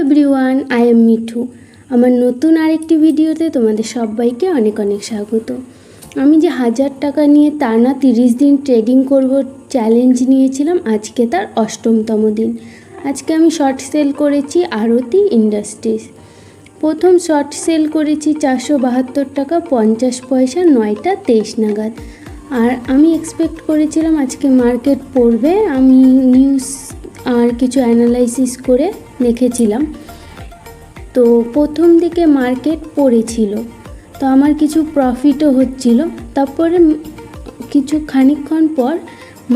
Everyone, I am Mithu. আমার নতুন আরেকটি ভিডিওতে তোমাদের সবাইকে অনেক অনেক স্বাগত। আমি যে 1000 টাকা নিয়ে টানা 30 দিন ট্রেডিং করব চ্যালেঞ্জ নিয়েছিলাম, আজকে তার 8তম দিন। আজকে আমি শর্ট সেল করেছি আরতি ইন্ডাস্ট্রিজ। প্রথম শর্ট সেল করেছি 472 টাকা 50 পয়সা 9টা 23 নাগাদ। আর আমি এক্সপেক্ট করেছিলাম আজকে মার্কেট পড়বে। আমি নিউজ আর কিছু অ্যানালাইসিস করে দেখেছিলাম, তো প্রথম দিকে মার্কেট পড়েছিল, তো আমার কিছু প্রফিটও হচ্ছিল। তারপরে কিছু খানিকক্ষণ পর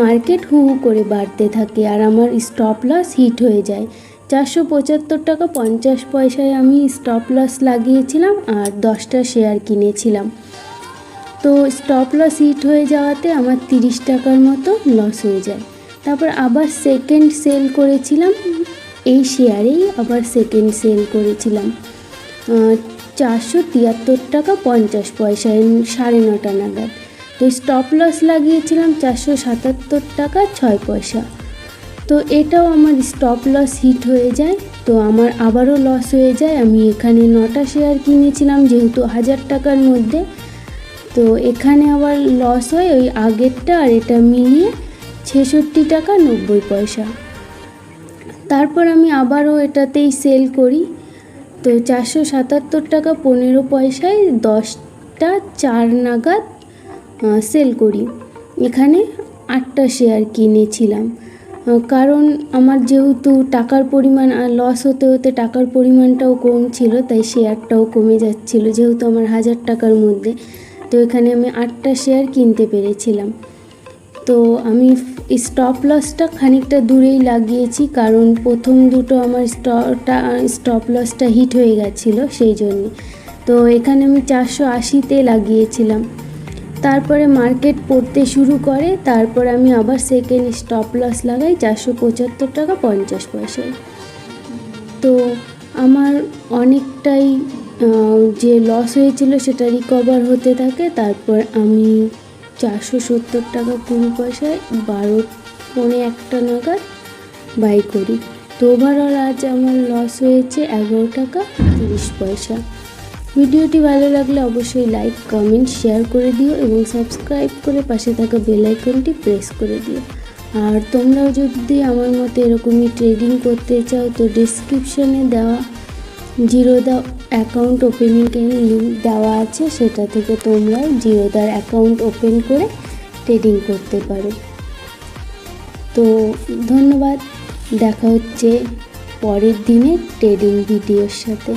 মার্কেট হু হু করে বাড়তে থাকে আর আমার স্টপ লস হিট হয়ে যায়। 475 টাকা 50 পয়সায় আমি স্টপ লস লাগিয়েছিলাম আর 10টা শেয়ার কিনেছিলাম। তো স্টপ লস হিট হয়ে যাওয়াতে আমার 30 টাকার মতো লস হয়ে যায়। তারপর আবার সেকেন্ড সেল করেছিলাম, এই শেয়ারেই আবার সেকেন্ড সেল করেছিলাম 473 টাকা 50 পয়সায় 9:30 নাগাদ। তো স্টপ লস লাগিয়েছিলাম 477 টাকা 6 পয়সা। তো এটাও আমার স্টপ লস হিট হয়ে যায়, তো আমার আবারও লস হয়ে যায়। আমি এখানে 9টা শেয়ার কিনেছিলাম যেহেতু 1000 টাকার মধ্যে, তো এখানে আবার লস হয় ওই আগেরটা আর এটা মিলিয়ে 66 টাকা 90 পয়সা। তারপর আমি আবারও এটাতেই সেল করি, তো 477 টাকা 15 পয়সায় 10টা 4 নাগাদ সেল করি। এখানে 8টা শেয়ার কিনেছিলাম, কারণ আমার যেহেতু টাকার পরিমাণ আর লস হতে হতে টাকার পরিমাণটাও কম ছিল, তাই শেয়ারটাও কমে যাচ্ছিল যেহেতু আমার 1000 টাকার মধ্যে। তো এখানে আমি 8টা শেয়ার কিনতে পেরেছিলাম। তো আমি স্টপ লসটা খানিকটা দূরেই লাগিয়েছি, কারণ প্রথম দুটো আমার স্টপ লসটা হিট হয়ে গেছিলো সেই জন্যে। তো এখানে আমি 480তে লাগিয়েছিলাম। তারপরে মার্কেট পড়তে শুরু করে, তারপর আমি আবার সেকেন্ড স্টপ লস লাগাই 475 টাকা 50 পয়সায়। তো আমার অনেকটাই যে লস হয়েছিল সেটা রিকভার হতে থাকে। তারপর আমি 470 টাকা 20 পয়সায় 12:45 নাগাদ বাই করি। তো ওভারঅল আজ আমার লস হয়েছে 11 টাকা 30 পয়সা। ভিডিওটি ভালো লাগলে অবশ্যই লাইক, কমেন্ট, শেয়ার করে দিও এবং সাবস্ক্রাইব করে পাশে থাকা বেল আইকনটি প্রেস করে দিও। আর তোমরাও যদি আমার মতো এরকমই ট্রেডিং করতে চাও, তো ডিসক্রিপশানে দেওয়া জিরোদা অ্যাকাউন্ট ওপেনিংয়ের লিঙ্ক দেওয়া আছে, সেটা থেকে তোমরা জিরোদার অ্যাকাউন্ট ওপেন করে ট্রেডিং করতে পারো। তো ধন্যবাদ, দেখা হচ্ছে পরের দিনের ট্রেডিং ভিডিওর সাথে।